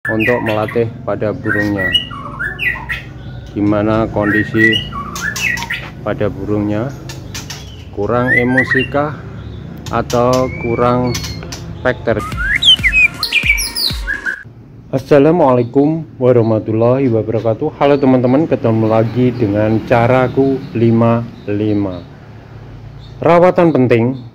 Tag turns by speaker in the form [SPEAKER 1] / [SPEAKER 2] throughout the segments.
[SPEAKER 1] untuk melatih pada burungnya. Gimana kondisi pada burungnya, kurang emosikah atau kurang faktor. Assalamualaikum warahmatullahi wabarakatuh. Halo teman-teman, ketemu lagi dengan caraku 55. Rawatan penting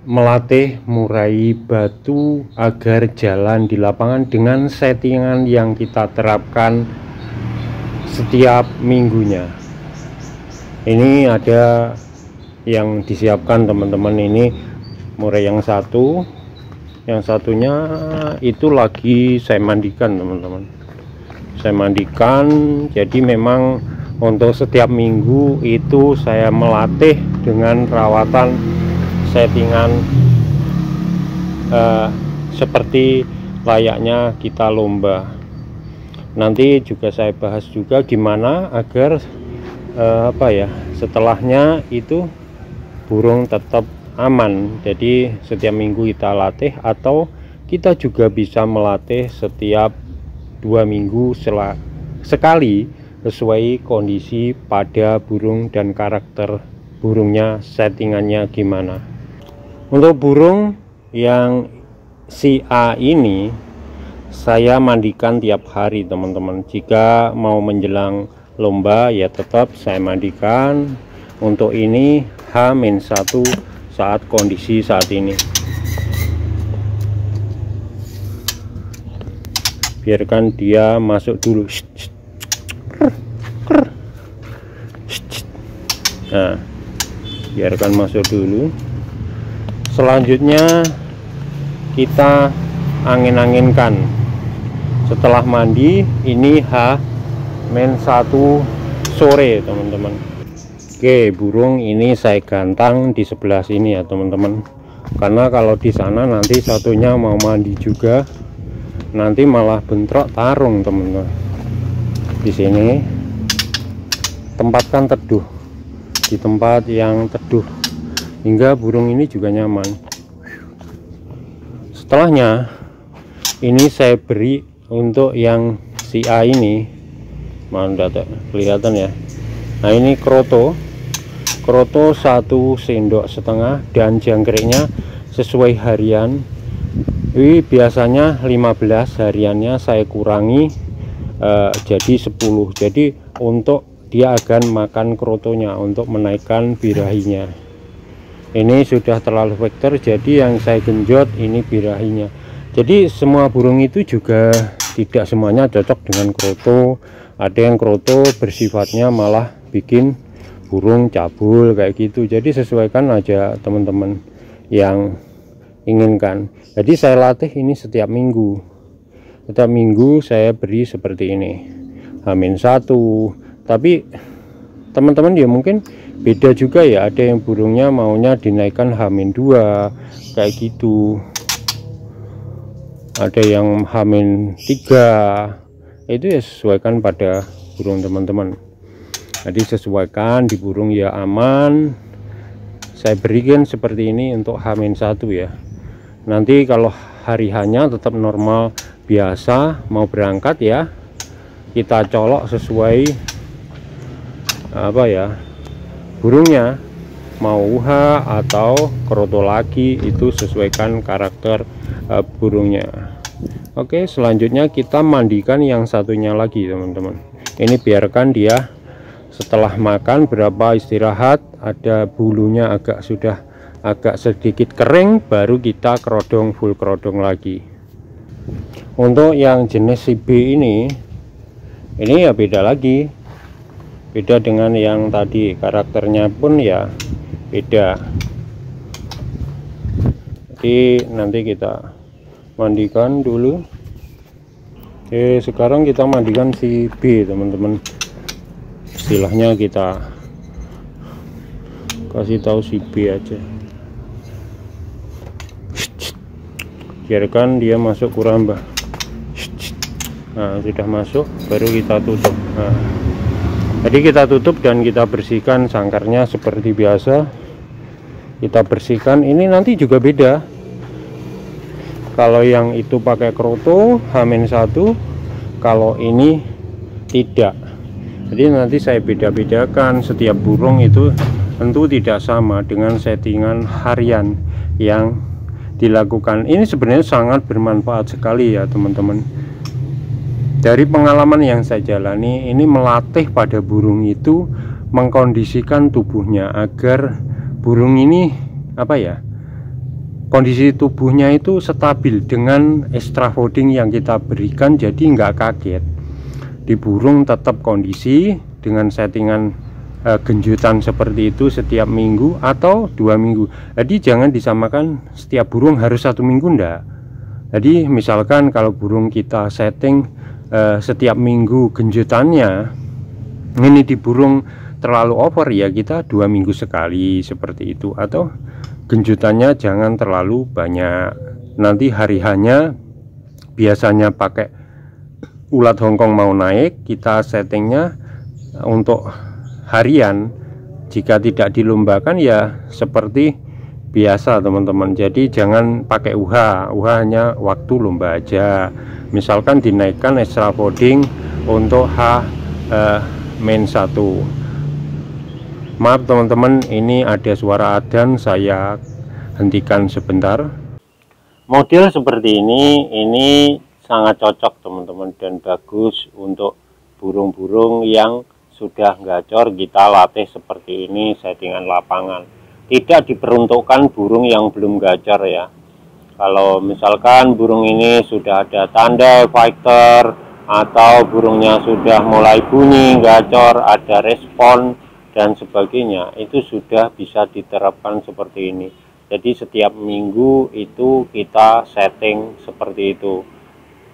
[SPEAKER 1] melatih murai batu agar jalan di lapangan dengan settingan yang kita terapkan setiap minggunya. Ini ada yang disiapkan teman-teman, ini murai yang satu, yang satunya itu lagi saya mandikan teman-teman. Saya mandikan, jadi memang untuk setiap minggu itu saya melatih dengan rawatan settingan seperti layaknya kita lomba. Nanti juga saya bahas juga gimana agar setelahnya itu burung tetap aman. Jadi setiap minggu kita latih, atau kita juga bisa melatih setiap 2 minggu sekali sesuai kondisi pada burung dan karakter burungnya, settingannya gimana. Untuk burung yang si A ini saya mandikan tiap hari teman-teman. Jika mau menjelang lomba ya tetap saya mandikan. Untuk ini H-1 saat kondisi saat ini. Biarkan dia masuk dulu. Nah, biarkan masuk dulu. Selanjutnya kita angin-anginkan. Setelah mandi, ini H-1 sore teman-teman. Oke, burung ini saya gantang di sebelah sini ya teman-teman, karena kalau di sana nanti satunya mau mandi juga, nanti malah bentrok tarung teman-teman. Di sini tempatkan teduh, di tempat yang teduh hingga burung ini juga nyaman. Setelahnya ini saya beri untuk yang si A ini, mana kelihatan ya. Nah ini kroto 1 sendok setengah, dan jangkriknya sesuai harian. Ini biasanya 15, hariannya saya kurangi jadi 10. Jadi untuk dia akan makan krotonya untuk menaikkan birahinya. Ini sudah terlalu faktor, jadi yang saya genjot ini birahinya. Jadi semua burung itu juga tidak semuanya cocok dengan kroto. Ada yang kroto bersifatnya malah bikin burung cabul kayak gitu. Jadi sesuaikan aja teman-teman yang inginkan. Jadi saya latih ini setiap minggu. Setiap minggu saya beri seperti ini, H-1. Tapi teman-teman ya mungkin beda juga ya. Ada yang burungnya maunya dinaikkan H-2 kayak gitu. Ada yang H-3. Itu ya sesuaikan pada burung teman-teman. Jadi sesuaikan di burung ya aman. Saya berikan seperti ini untuk H-1 ya. Nanti kalau hari hanya tetap normal biasa mau berangkat ya, kita colok sesuai burungnya, mau UH atau kroto lagi, itu sesuaikan karakter burungnya. Oke, selanjutnya kita mandikan yang satunya lagi teman-teman. Ini biarkan dia setelah makan berapa istirahat, ada bulunya sudah agak sedikit kering, baru kita kerodong, full kerodong lagi. Untuk yang jenis si B ini ya beda lagi, beda dengan yang tadi, karakternya pun ya beda. Jadi nanti kita mandikan dulu. Oke, sekarang kita mandikan si B teman-teman. Istilahnya kita kasih tahu si B aja. Biarkan dia masuk kuramba. Nah, sudah masuk, baru kita tutup. Nah, jadi kita tutup dan kita bersihkan sangkarnya seperti biasa. Kita bersihkan. Ini nanti juga beda. Kalau yang itu pakai kroto H-1, kalau ini tidak. Jadi nanti saya beda-bedakan, setiap burung itu tentu tidak sama dengan settingan harian yang dilakukan. Ini sebenarnya sangat bermanfaat sekali ya teman-teman. Dari pengalaman yang saya jalani, ini melatih pada burung itu mengkondisikan tubuhnya agar burung ini kondisi tubuhnya itu stabil dengan extra fooding yang kita berikan. Jadi nggak kaget, di burung tetap kondisi dengan settingan genjutan seperti itu setiap minggu atau 2 minggu. Jadi jangan disamakan setiap burung harus 1 minggu, enggak. Jadi misalkan kalau burung kita setting setiap minggu genjutannya, ini di burung terlalu over ya kita 2 minggu sekali seperti itu, atau genjutannya jangan terlalu banyak. Nanti hari hanya biasanya pakai ulat Hongkong mau naik, kita settingnya untuk harian. Jika tidak dilombakan ya seperti biasa teman-teman. Jadi jangan pakai UH hanya waktu lomba aja. Misalkan dinaikkan extra fooding untuk H-1. Maaf teman-teman, ini ada suara adzan, saya hentikan sebentar. Model seperti ini sangat cocok teman-teman dan bagus untuk burung-burung yang sudah gacor. Kita latih seperti ini, settingan lapangan. Tidak diperuntukkan burung yang belum gacor ya. Kalau misalkan burung ini sudah ada tanda fighter atau burungnya sudah mulai bunyi gacor, ada respon dan sebagainya, itu sudah bisa diterapkan seperti ini. Jadi setiap minggu itu kita setting seperti itu.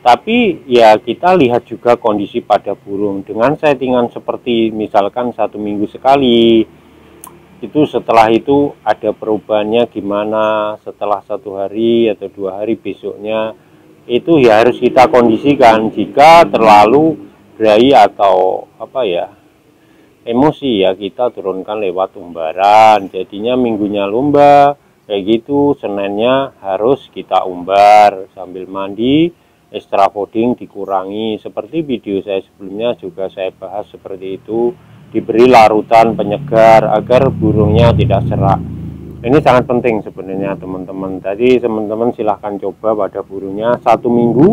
[SPEAKER 1] Tapi ya kita lihat juga kondisi pada burung. Dengan settingan seperti misalkan 1 minggu sekali, itu setelah itu ada perubahannya gimana setelah 1 hari atau 2 hari besoknya, itu ya harus kita kondisikan. Jika terlalu dry atau emosi ya kita turunkan lewat umbaran. Jadinya minggunya lomba kayak gitu, Seninnya harus kita umbar sambil mandi, extra fooding dikurangi. Seperti video saya sebelumnya juga saya bahas seperti itu. Diberi larutan penyegar agar burungnya tidak serak. Ini sangat penting sebenarnya teman-teman. Tadi teman-teman silahkan coba pada burungnya 1 minggu.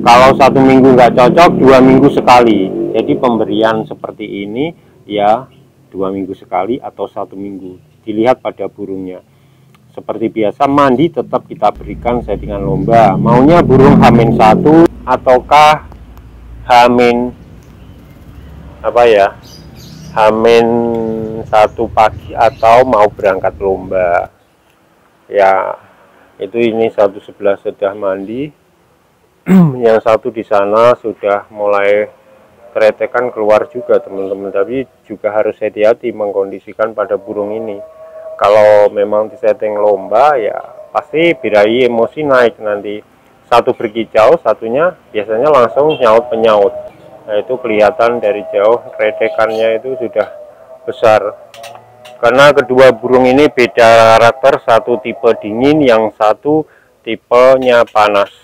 [SPEAKER 1] Kalau 1 minggu nggak cocok, 2 minggu sekali. Jadi pemberian seperti ini ya 2 minggu sekali atau 1 minggu. Dilihat pada burungnya. Seperti biasa mandi tetap kita berikan settingan lomba. Maunya burung H-1 ataukah H-1 pagi atau mau berangkat lomba ya. Itu ini satu sebelah sudah mandi, yang satu di sana sudah mulai keretekan keluar juga teman-teman. Tapi juga harus hati-hati mengkondisikan pada burung ini. Kalau memang disetting lomba ya pasti birahi emosi naik. Nanti satu berkicau, satunya biasanya langsung nyaut penyaut. Nah itu kelihatan dari jauh, redekannya itu sudah besar. Karena kedua burung ini beda karakter, satu tipe dingin, yang satu tipenya panas.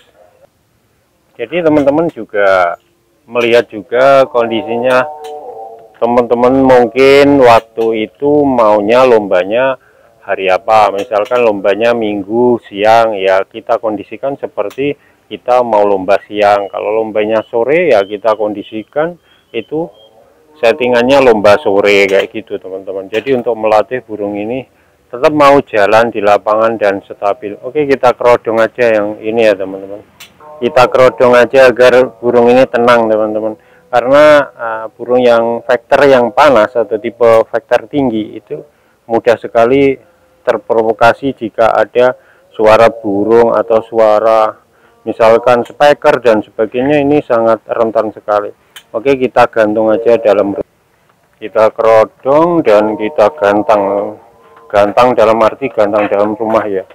[SPEAKER 1] Jadi teman-teman juga melihat juga kondisinya. Teman-teman mungkin waktu itu maunya lombanya hari apa. Misalkan lombanya minggu siang, ya kita kondisikan seperti kita mau lomba siang. Kalau lombanya sore ya kita kondisikan itu settingannya lomba sore kayak gitu teman-teman. Jadi untuk melatih burung ini tetap mau jalan di lapangan dan stabil. Oke, kita kerodong aja yang ini ya teman-teman. Kita kerodong aja agar burung ini tenang teman-teman. Karena burung yang vektor yang panas atau tipe vektor tinggi itu mudah sekali terprovokasi jika ada suara burung atau suara misalkan speaker dan sebagainya. Ini sangat rentan sekali. Oke, kita gantung aja dalam, kita kerodong dan kita gantang dalam arti gantang dalam rumah ya,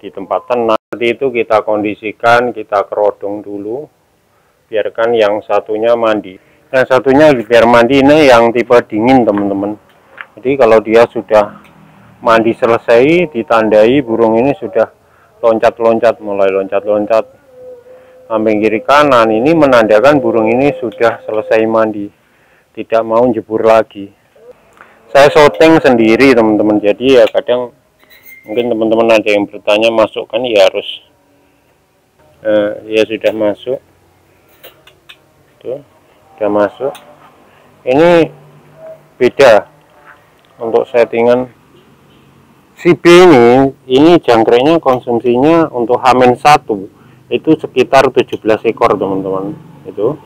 [SPEAKER 1] di tempat tenang. Nanti itu kita kondisikan, kita kerodong dulu, biarkan yang satunya mandi. Yang satunya biar mandi ini yang tipe dingin teman-teman. Jadi kalau dia sudah mandi selesai, ditandai burung ini sudah loncat-loncat, mulai loncat-loncat sampai kiri kanan. Ini menandakan burung ini sudah selesai mandi, tidak mau jebur lagi. Saya syuting sendiri teman-teman, jadi ya kadang mungkin teman-teman ada yang bertanya masukkan, ya harus ya sudah masuk tuh, sudah masuk. Ini beda untuk settingan si B ini jangkriknya konsumsinya untuk H-1 itu sekitar 17 ekor teman-teman. Itu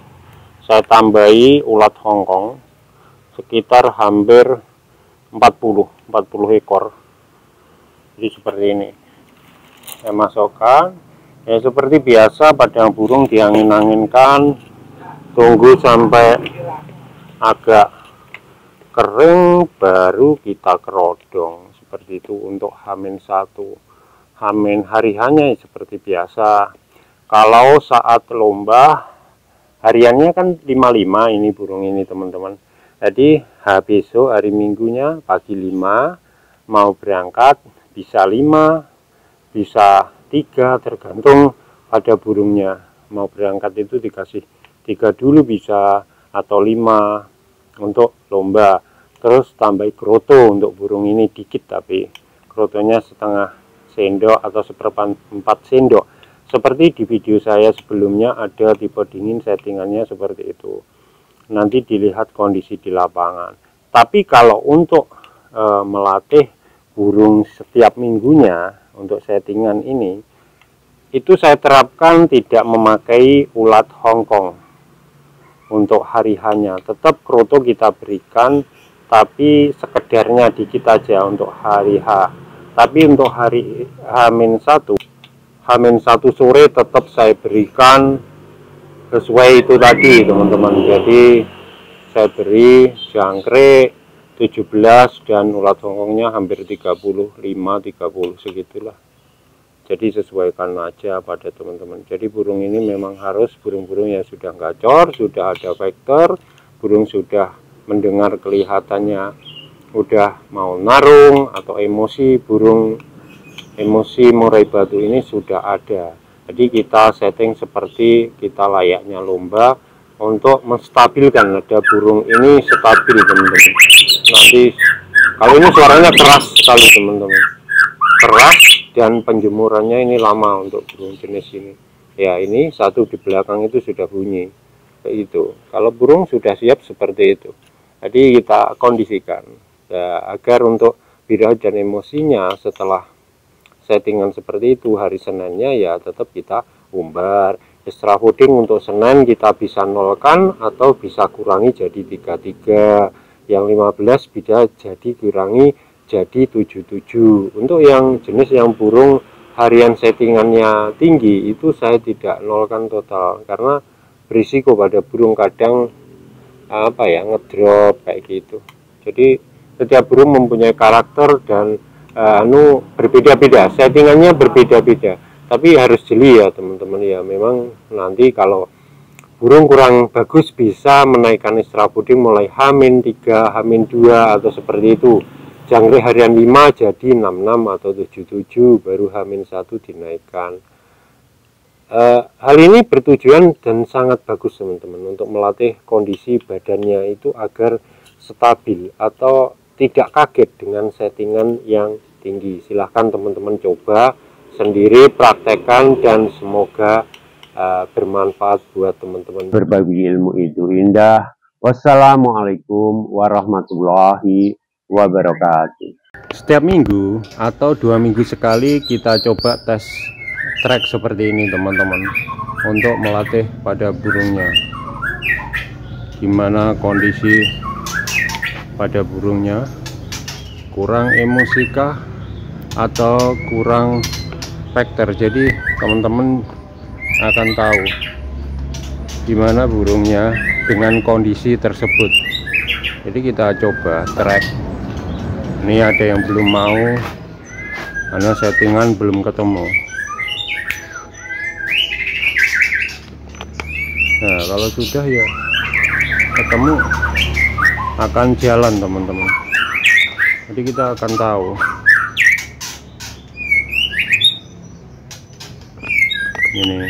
[SPEAKER 1] saya tambahi ulat Hongkong sekitar hampir 40 ekor. Jadi seperti ini saya masukkan, ya seperti biasa padang burung diangin-anginkan, tunggu sampai agak kering baru kita kerodong seperti itu untuk H-1. Hari hanya seperti biasa. Kalau saat lomba hariannya kan 55 ini burung ini teman-teman. Jadi besok hari Minggunya pagi 5 mau berangkat, bisa 5 bisa 3 tergantung pada burungnya. Mau berangkat itu dikasih 3 dulu bisa, atau 5 untuk lomba. Terus tambah kroto untuk burung ini dikit, tapi krotonya setengah sendok atau 1/4 sendok. Seperti di video saya sebelumnya ada tipe dingin settingannya seperti itu. Nanti dilihat kondisi di lapangan. Tapi kalau untuk melatih burung setiap minggunya untuk settingan ini, itu saya terapkan tidak memakai ulat Hongkong untuk hari hanya. Tetap kroto kita berikan, tapi sekedarnya dikit aja untuk hari H. Tapi untuk hari H-1 sore tetap saya berikan sesuai itu tadi teman-teman. Jadi saya beri jangkrik 17 dan ulat Hongkongnya hampir 35-30 segitulah. Jadi sesuaikan aja pada teman-teman. Jadi burung ini memang harus burung-burung yang sudah gacor, sudah ada vektor, burung sudah mendengar kelihatannya udah mau narung atau emosi, burung emosi murai batu ini sudah ada. Jadi kita setting seperti kita layaknya lomba untuk menstabilkan ada burung ini stabil teman-teman. Nanti kalau ini suaranya keras sekali teman-teman, keras, dan penjemurannya ini lama untuk burung jenis ini. Ya ini satu di belakang itu sudah bunyi kayak itu. Kalau burung sudah siap seperti itu, jadi kita kondisikan ya, agar untuk biraha dan emosinya setelah settingan seperti itu hari Seninnya ya tetap kita umbar. Extra fooding untuk Senin kita bisa nolkan atau bisa kurangi jadi 33, yang 15 bisa jadi kurangi jadi 77. Untuk yang jenis yang burung harian settingannya tinggi itu saya tidak nolkan total karena berisiko pada burung kadang ngedrop kayak gitu. Jadi setiap burung mempunyai karakter dan berbeda-beda, settingannya berbeda-beda, tapi harus jeli ya teman-teman ya. Memang nanti kalau burung kurang bagus bisa menaikkan extra fooding mulai H-3, H-2 atau seperti itu. Jangkrik harian 5 jadi 66 atau 77 baru H-1 dinaikkan. Hal ini bertujuan dan sangat bagus teman-teman untuk melatih kondisi badannya itu agar stabil atau tidak kaget dengan settingan yang tinggi. Silahkan teman-teman coba sendiri, praktekkan, dan semoga bermanfaat buat teman-teman.
[SPEAKER 2] Berbagi ilmu itu indah. Wassalamualaikum warahmatullahi wabarakatuh.
[SPEAKER 1] Setiap minggu atau 2 minggu sekali kita coba tes track seperti ini teman-teman, untuk melatih pada burungnya gimana kondisi pada burungnya, kurang emosikah atau kurang vektor. Jadi teman-teman akan tahu gimana burungnya dengan kondisi tersebut. Jadi kita coba track. Ini ada yang belum mau karena settingan belum ketemu. Nah kalau sudah ya ketemu akan jalan teman-teman. Jadi kita akan tahu. ini